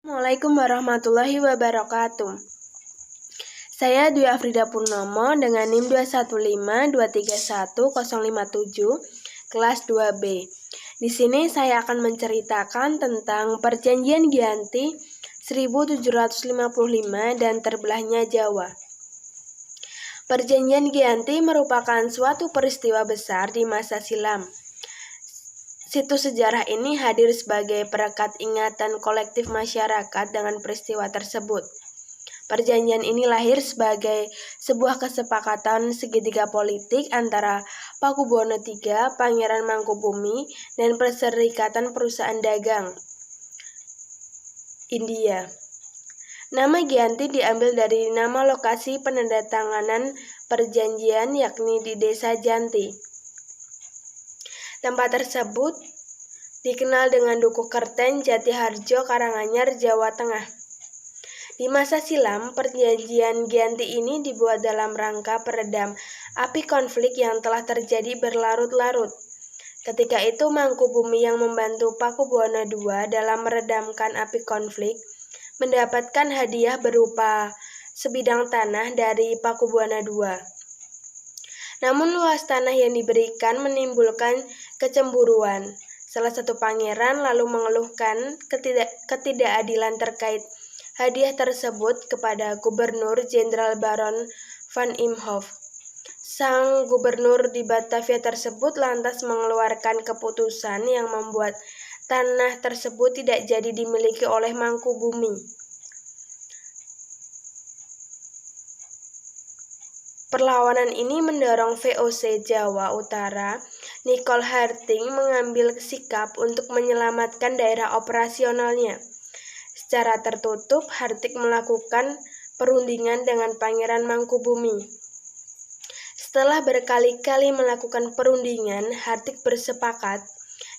Assalamualaikum warahmatullahi wabarakatuh. Saya Dwi Afrida Purnomo dengan NIM 215231057 kelas 2B. Di sini saya akan menceritakan tentang Perjanjian Giyanti 1755 dan terbelahnya Jawa. Perjanjian Giyanti merupakan suatu peristiwa besar di masa silam. Situs sejarah ini hadir sebagai perekat ingatan kolektif masyarakat dengan peristiwa tersebut. Perjanjian ini lahir sebagai sebuah kesepakatan segitiga politik antara Pakubuwono III, Pangeran Mangkubumi, dan Perserikatan Perusahaan Dagang India. Nama Giyanti diambil dari nama lokasi penandatanganan perjanjian, yakni di Desa Janti. Tempat tersebut dikenal dengan Dukuh Kerten, Jatiharjo, Karanganyar, Jawa Tengah. Di masa silam, perjanjian Giyanti ini dibuat dalam rangka peredam api konflik yang telah terjadi berlarut-larut. Ketika itu Mangkubumi yang membantu Pakubuwono II dalam meredamkan api konflik mendapatkan hadiah berupa sebidang tanah dari Pakubuwono II. Namun luas tanah yang diberikan menimbulkan kecemburuan. Salah satu pangeran lalu mengeluhkan ketidakadilan terkait hadiah tersebut kepada Gubernur Jenderal Baron van Imhoff. Sang gubernur di Batavia tersebut lantas mengeluarkan keputusan yang membuat tanah tersebut tidak jadi dimiliki oleh Mangkubumi. Perlawanan ini mendorong VOC Jawa Utara, Nicole Harting, mengambil sikap untuk menyelamatkan daerah operasionalnya. Secara tertutup, Harting melakukan perundingan dengan Pangeran Mangkubumi. Setelah berkali-kali melakukan perundingan, Harting bersepakat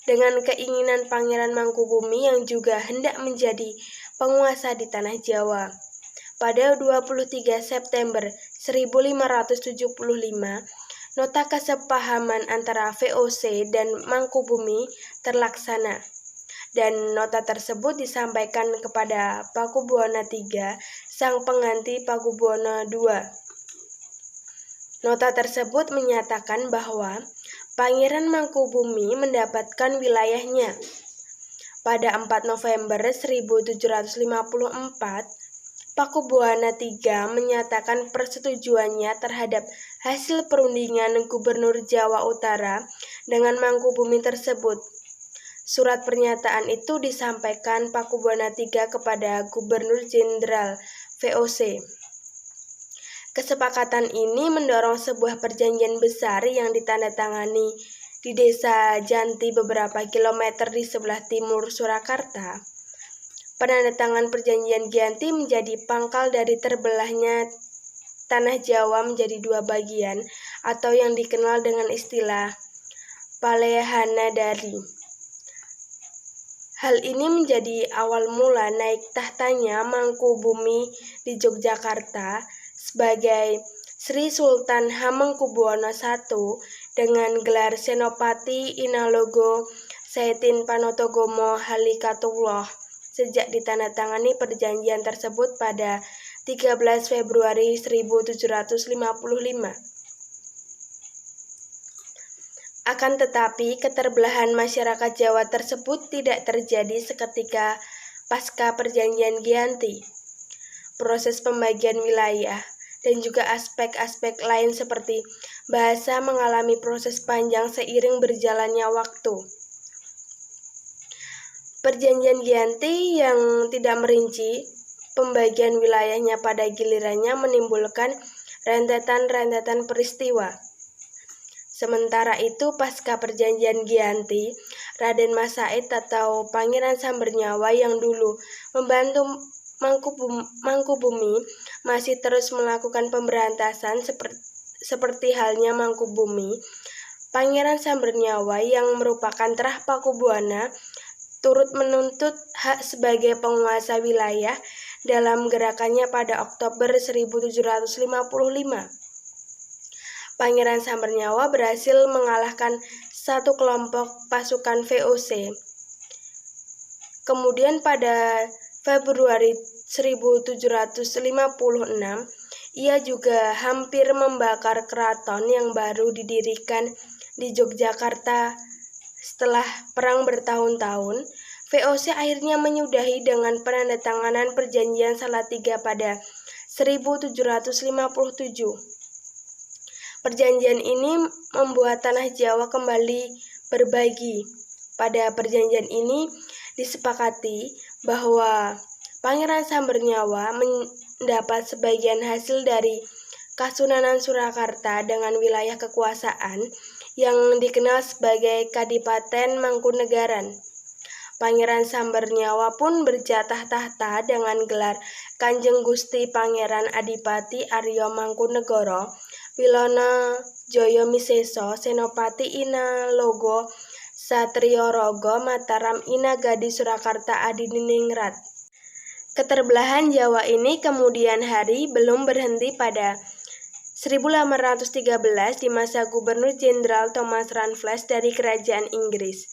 dengan keinginan Pangeran Mangkubumi yang juga hendak menjadi penguasa di tanah Jawa. Pada 23 September 1575, nota kesepahaman antara VOC dan Mangkubumi terlaksana, dan nota tersebut disampaikan kepada Pakubuwono III, sang pengganti Pakubuwono II. Nota tersebut menyatakan bahwa Pangeran Mangkubumi mendapatkan wilayahnya. Pada 4 November 1754, Pakubuwono III menyatakan persetujuannya terhadap hasil perundingan Gubernur Jawa Utara dengan Mangkubumi tersebut. Surat pernyataan itu disampaikan Pakubuwono III kepada Gubernur Jenderal VOC. Kesepakatan ini mendorong sebuah perjanjian besar yang ditandatangani di Desa Janti beberapa kilometer di sebelah timur Surakarta. Penandatangan perjanjian Giyanti menjadi pangkal dari terbelahnya tanah Jawa menjadi dua bagian atau yang dikenal dengan istilah Palehanadari. Hal ini menjadi awal mula naik tahtanya Mangkubumi di Yogyakarta sebagai Sri Sultan Hamengkubuwono I dengan gelar Senopati Inalogo Saitin Panotogomo Halikatullah sejak ditandatangani perjanjian tersebut pada 13 Februari 1755. Akan tetapi, keterbelahan masyarakat Jawa tersebut tidak terjadi seketika pasca perjanjian Giyanti. Proses pembagian wilayah dan juga aspek-aspek lain seperti bahasa mengalami proses panjang seiring berjalannya waktu. Perjanjian Giyanti yang tidak merinci pembagian wilayahnya pada gilirannya menimbulkan rentetan-rentetan peristiwa. Sementara itu, pasca perjanjian Giyanti, Raden Mas Said atau Pangeran Sambernyawa yang dulu membantu Mangkubumi masih terus melakukan pemberantasan seperti halnya Mangkubumi. Pangeran Sambernyawa yang merupakan terah Pakubuwono turut menuntut hak sebagai penguasa wilayah dalam gerakannya pada Oktober 1755. Pangeran Sambernyawa berhasil mengalahkan satu kelompok pasukan VOC. Kemudian pada Februari 1756, ia juga hampir membakar keraton yang baru didirikan di Yogyakarta. Setelah perang bertahun-tahun, VOC akhirnya menyudahi dengan penandatanganan Perjanjian Salatiga pada 1757. Perjanjian ini membuat tanah Jawa kembali berbagi. Pada perjanjian ini disepakati bahwa Pangeran Sambernyawa mendapat sebagian hasil dari Kasunanan Surakarta dengan wilayah kekuasaan yang dikenal sebagai Kadipaten Mangkunegaran. Pangeran Sambernyawa pun berjatah tahta dengan gelar Kanjeng Gusti Pangeran Adipati Arya Mangkunegara Wilono Jaya Miseso Senopati Inalogo Satrio Rogo Mataram Inagadi Surakarta Adiningrat. Keterbelahan Jawa ini kemudian hari belum berhenti pada 1813 di masa Gubernur Jenderal Thomas Ranfles dari Kerajaan Inggris.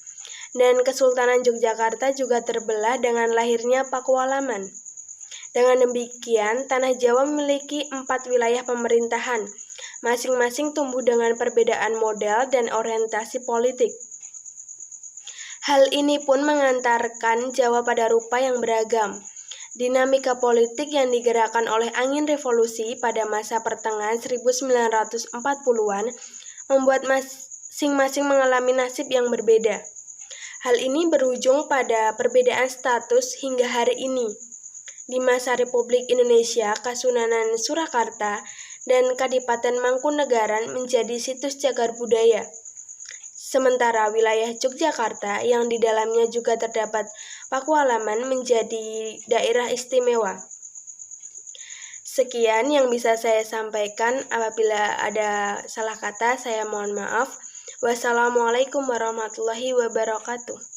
Dan Kesultanan Yogyakarta juga terbelah dengan lahirnya Pakualaman. Dengan demikian, Tanah Jawa memiliki 4 wilayah pemerintahan, masing-masing tumbuh dengan perbedaan model dan orientasi politik. Hal ini pun mengantarkan Jawa pada rupa yang beragam. Dinamika politik yang digerakkan oleh angin revolusi pada masa pertengahan 1940-an membuat masing-masing mengalami nasib yang berbeda. Hal ini berujung pada perbedaan status hingga hari ini. Di masa Republik Indonesia, Kasunanan Surakarta dan Kadipaten Mangkunegaran menjadi situs cagar budaya. Sementara wilayah Yogyakarta yang di dalamnya juga terdapat Pakualaman menjadi daerah istimewa. Sekian yang bisa saya sampaikan. Apabila ada salah kata, saya mohon maaf. Wassalamualaikum warahmatullahi wabarakatuh.